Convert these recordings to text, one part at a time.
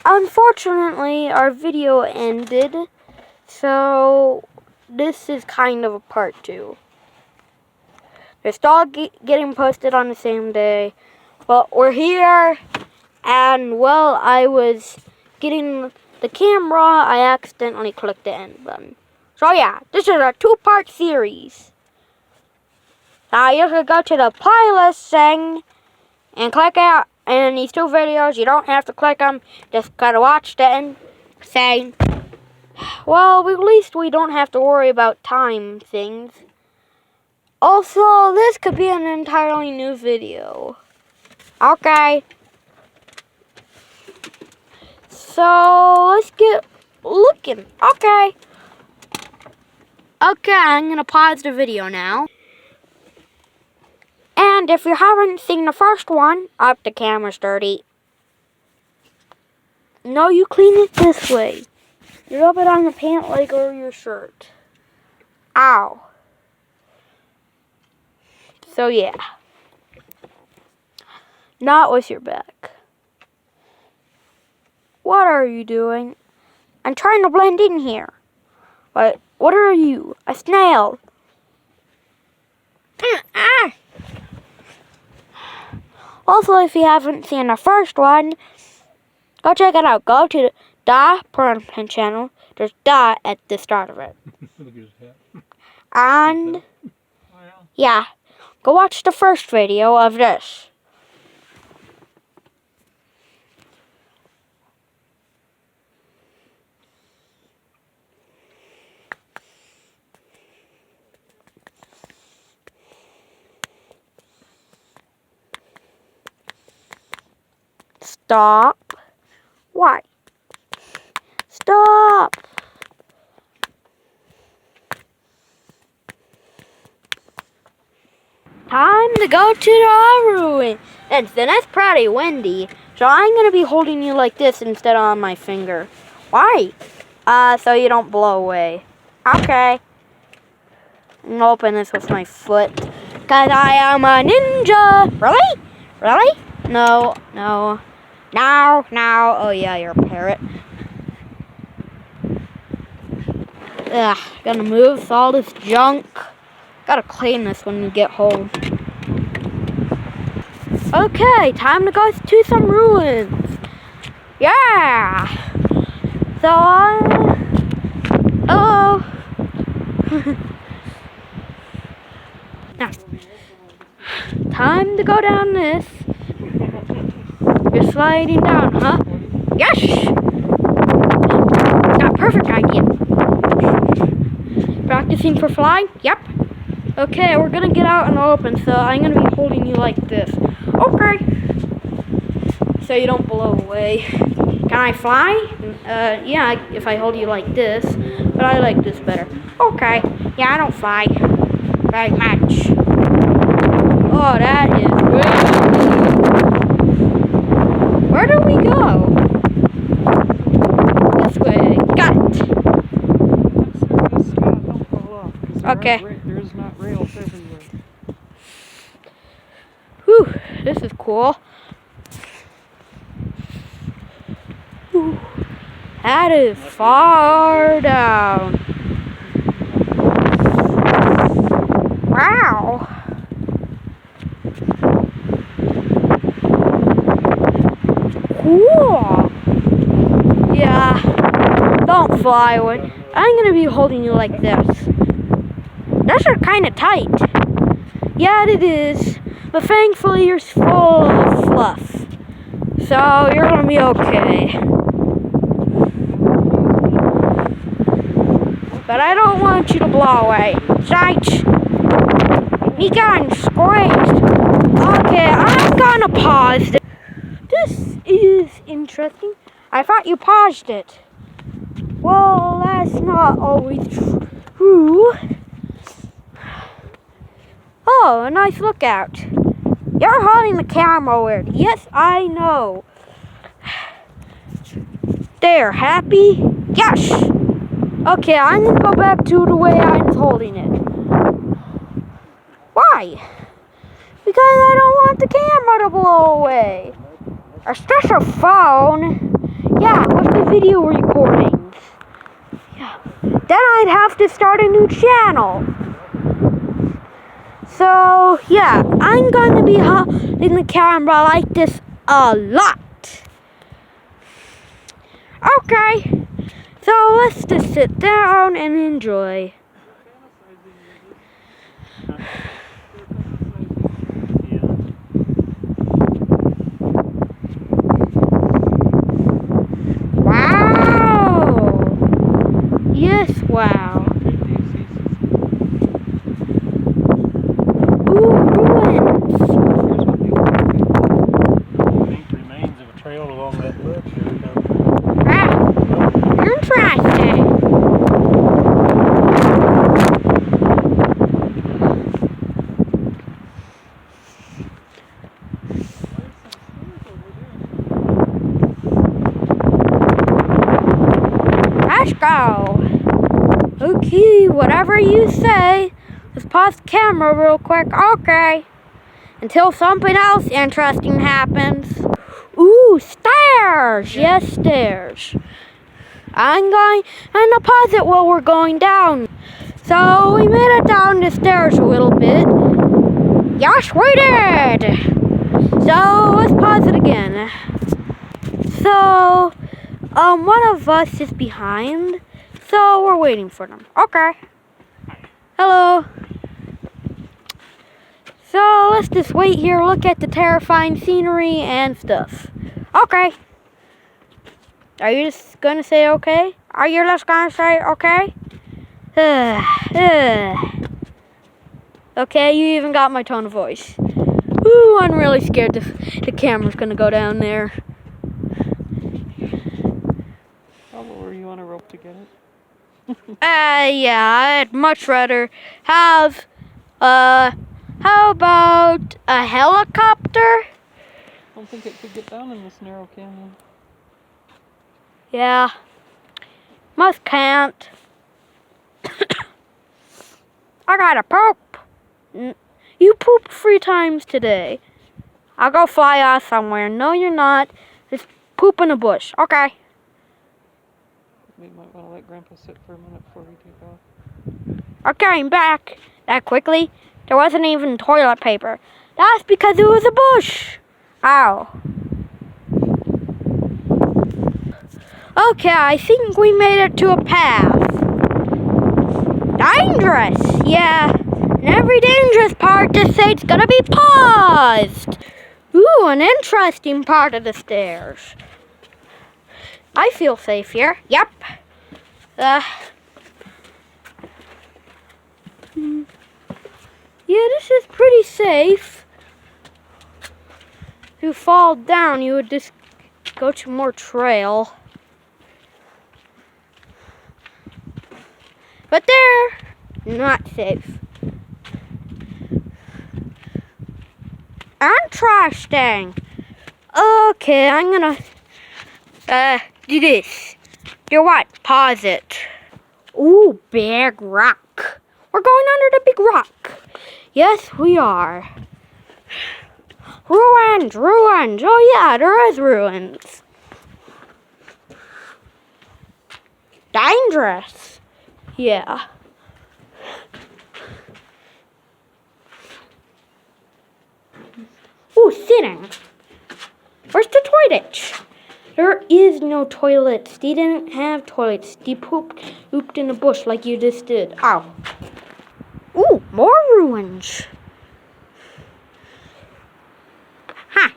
unfortunately, our video ended, so this is kind of a part 2. They're still getting posted on the same day, but we're here, and while I was getting the camera, I accidentally clicked the end button. So yeah, this is a 2-part series. Now you can go to the playlist thing and click out, and these 2 videos, you don't have to click them, just gotta watch the end thing. Well, at least we don't have to worry about time things. Also, this could be an entirely new video. Okay. So, let's get looking. Okay. Okay, I'm going to pause the video now. And if you haven't seen the first one, the camera's dirty. No, you clean it this way. You rub it on the pant leg or your shirt. Ow. So yeah. Not with your back. What are you doing? I'm trying to blend in here. What are you? A snail. Also, if you haven't seen the first one, go check it out. Go to the Parrot channel. There's "da" at the start of it. And yeah, go watch the first video of this. Stop. Why? Stop. Time to go to the ruin. And then it's pretty windy, so I'm going to be holding you like this instead of on my finger. Why? So you don't blow away. Okay. I'm going to open this with my foot, because I am a ninja. Really? Really? No, no. Now. Oh yeah, you're a parrot. Ugh, gotta move all this junk. Gotta clean this when you get home. Okay, time to go to some ruins. Yeah! So, hello. Now, time to go down this. You're sliding down, huh? Yes! Got a perfect idea. Practicing for flying? Yep. Okay, we're gonna get out in the open, so I'm gonna be holding you like this. Okay. So you don't blow away. Can I fly? Yeah, if I hold you like this, but I like this better. Okay. Yeah, I don't fly very much. Oh, that is good. Where do we go? This way. Got it. Okay. There's not rails everywhere. Whew, this is cool. Whew. That is far down. Wow. Cool. Yeah. Don't fly away. I'm gonna be holding you like this. Those are kind of tight. Yeah, it is. But thankfully, you're full of fluff. So, you're gonna be okay. But I don't want you to blow away. Sight! Me getting squeezed. Okay, I'm gonna pause this. This is interesting. I thought you paused it. Well, that's not always true. Oh, a nice lookout. You're holding the camera weird. Yes, I know. There, happy? Yes! Okay, I'm gonna go back to the way I was holding it. Why? Because I don't want the camera to blow away. It's just a phone. Yeah, with the video recordings. Yeah. Then I'd have to start a new channel. So, yeah, I'm going to be holding the camera like this a lot. Okay, so let's just sit down and enjoy. Wow! Yes, wow. Ooh, ruins. Remains of a trail along that ledge. Here we go. Ah, interesting. Let's go. Okay, whatever you say. Let's pause the camera real quick. Okay. Until something else interesting happens. Ooh, stairs! Yes, stairs. I'm going to pause it while we're going down. So we made it down the stairs a little bit. Yes, we did! So let's pause it again. So, one of us is behind. So we're waiting for them. Okay. Hello. So let's just wait here, look at the terrifying scenery and stuff. Okay. Are you just gonna say okay? Are you just gonna say okay? Okay, you even got my tone of voice. Ooh, I'm really scared the camera's gonna go down there. How low are you on a rope to get it? Yeah, I'd much rather have, how about a helicopter? I don't think it could get down in this narrow canyon. Yeah, must can't. I gotta poop. You pooped 3 times today. I'll go fly off somewhere. No, you're not. Just poop in a bush. Okay. We might want to let Grandpa sit for a minute before we take off. Okay, I'm back. That quickly? There wasn't even toilet paper. That's because it was a bush. Ow. Okay, I think we made it to a path. Dangerous. Yeah. And every dangerous part just say it's gonna be paused. Ooh, an interesting part of the stairs. I feel safe here. Yep. Yeah, this is pretty safe. If you fall down, you would just go to more trail. But they're not safe. Interesting. Okay, I'm gonna do this. Do what? Pause it. Ooh, big rock. We're going under the big rock. Yes, we are. Ruins, ruins. Oh yeah, there is ruins. Dangerous. Yeah. Ooh, sitting. Where's the toilet? There is no toilets. They didn't have toilets. They pooped in a bush like you just did. Ow. Ooh, more ruins. Huh.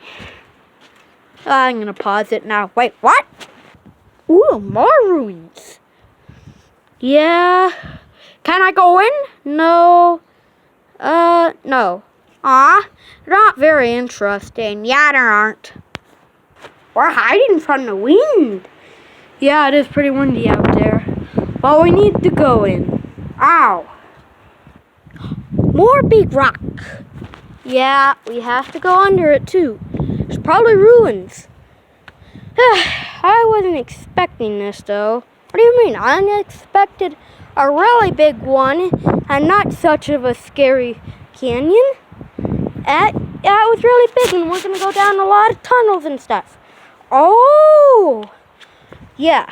I'm gonna pause it now. Wait, what? Ooh, more ruins. Yeah. Can I go in? No. No. Aw, not very interesting. Yeah, there aren't. We're hiding from the wind. Yeah, it is pretty windy out there. Well, we need to go in. Ow. More big rock. Yeah, we have to go under it too. There's probably ruins. I wasn't expecting this though. What do you mean? I expected a really big one and not such of a scary canyon. Yeah, it was really big and we're gonna go down a lot of tunnels and stuff. Oh, Yeah.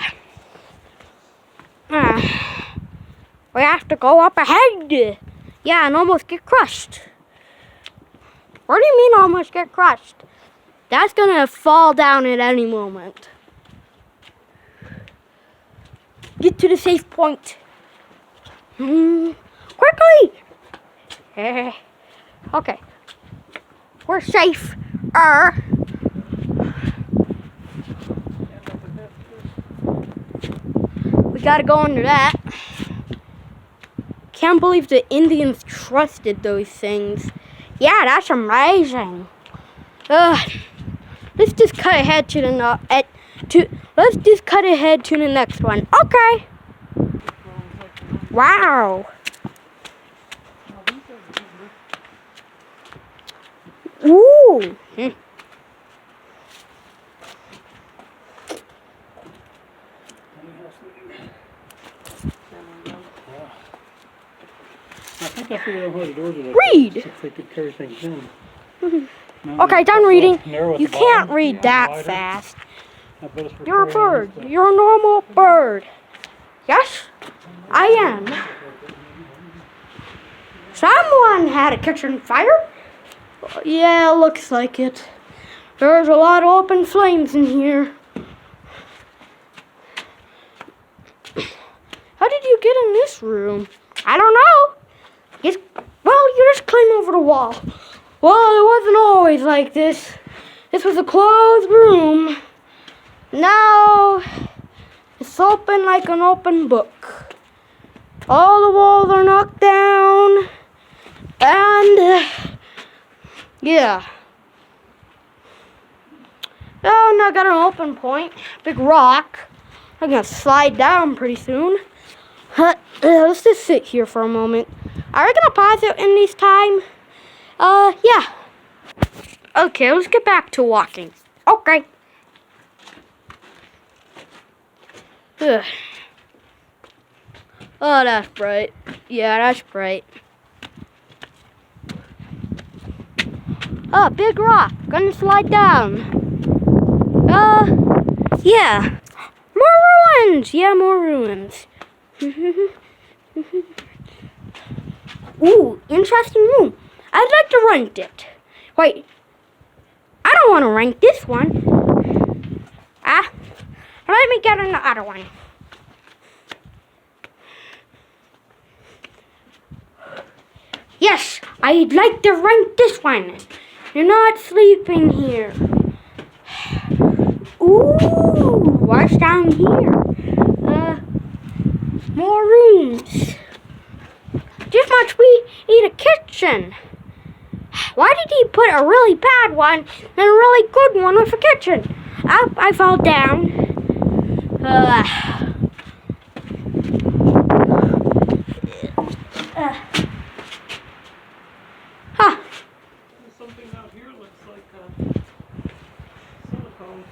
We have to go up ahead. Yeah, and almost get crushed. What do you mean almost get crushed? That's gonna fall down at any moment. Get to the safe point. Quickly! Okay. We're safe. We gotta go under that. Can't believe the Indians trusted those things. Yeah, that's amazing. Let's just cut ahead to the let's just cut ahead to the next one. Okay. Wow. Ooh. I think I figured out why the doors are like Read. that, if they could carry things in. Okay, done reading. You can't bottom, read that wider. fast. I bet it's for You're a carrying bird. stuff. You're a normal bird. Yes, I am. Someone had a kitchen fire. Yeah, looks like it. There's a lot of open flames in here. How did you get in this room? I don't know. You just climb over the wall. Well, it wasn't always like this. This was a closed room. Now, it's open like an open book. All the walls are knocked down. And, yeah. Oh, now I got an open point. Big rock. I'm gonna slide down pretty soon. Let's just sit here for a moment. Are we gonna pause it in this time? Yeah. Okay, let's get back to walking. Okay. Ugh. Oh, that's bright. Yeah, that's bright. Oh, big rock. Gonna slide down. Yeah. More ruins! Yeah, more ruins. Ooh, interesting room. I'd like to rent it. Wait. I don't want to rent this one. Let me get in the other one. Yes, I'd like to rent this one. You're not sleeping here. Ooh, what's down here? More rooms. This much we need a kitchen. Why did he put a really bad one and a really good one with a kitchen? I fell down. Something out here looks like silicone.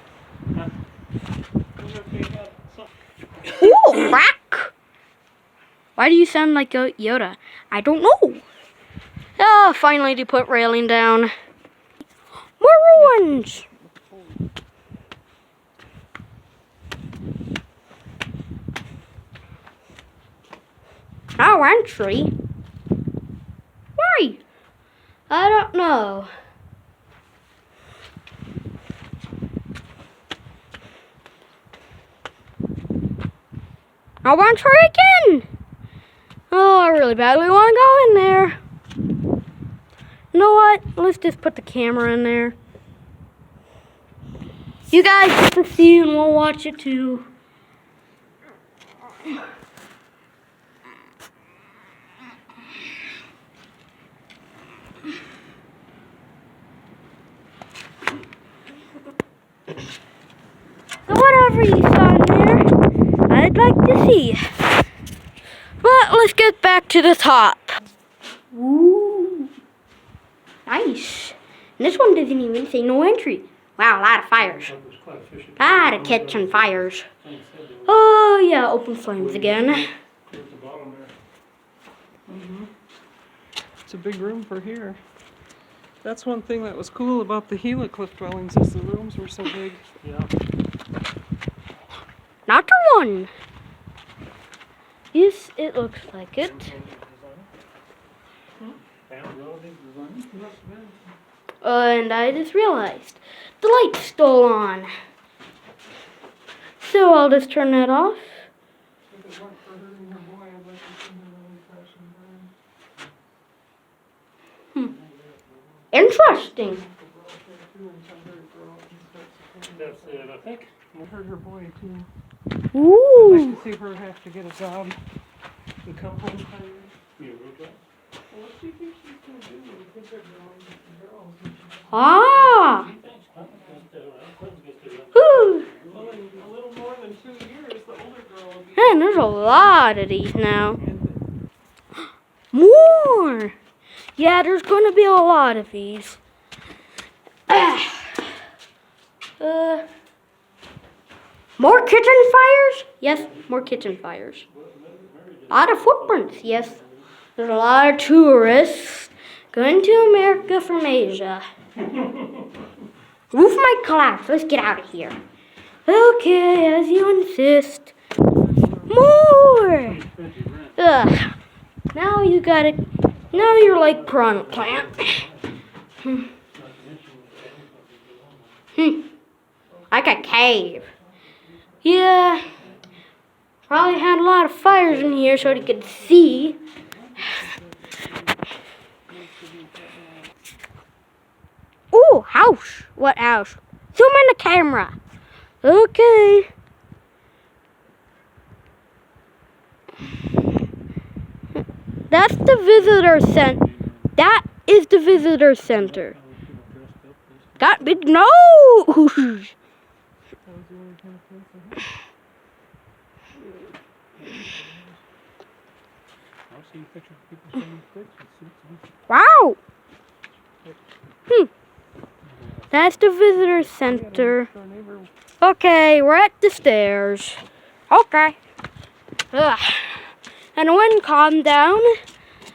Ooh, crack! Why do you sound like Yoda? I don't know. Oh, finally they put railing down. More ruins! No entry? Why? I don't know. No entry again! Oh, I really badly want to go in there. You know what? Let's just put the camera in there. You guys get to see and we'll watch it too. So whatever you saw in there, I'd like to see. But let's get back to the top. Ooh. Nice. And this one doesn't even say no entry. Wow, a lot of fires. A lot of kitchen fires. Oh, yeah, open flames again. It's a big room for here. That's one thing that was cool about the Gila cliff dwellings is the rooms were so big. Yeah. Not the one. Yes, it looks like it. And I just realized the light's still on. So I'll just turn that off. If it weren't for hurting her boy, I'd like to see her really crash and burn. Interesting. That's it, I think. I hurt her boy too. I'd Ooh. like to see her have to get a job and come home tired. You real job? Well, what do you think she's gonna do when the kids are girls? Ah. Thanks, huh? Clinton gets to that. Whew. Well, in a little more than 2 years, the older girl will be. Man, there's a lot of these now. And More. Yeah, there's going to be a lot of these. More kitchen fires? Yes, more kitchen fires. A lot of footprints, yes. There's a lot of tourists going to America from Asia. Roof might collapse. Let's get out of here. Okay, as you insist. More! Ugh. Now you got it. Now you're like Piranha Plant. Like a cave. Yeah. Probably had a lot of fires in here so you could see. Ooh, house. What house? Zoom in the camera. Okay. That's the visitor center. That is the visitor center. Got big nose. Wow. That's the visitor center. Okay, we're at the stairs. Okay. Ugh. And the wind calmed down.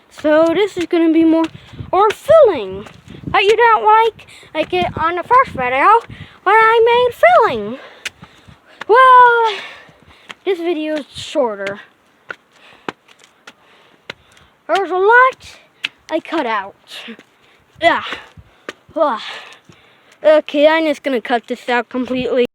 So this is going to be more or filling that you don't like it on the first video when I made filling. Well, this video is shorter. There's a lot I cut out. Yeah. Okay, I'm just going to cut this out completely.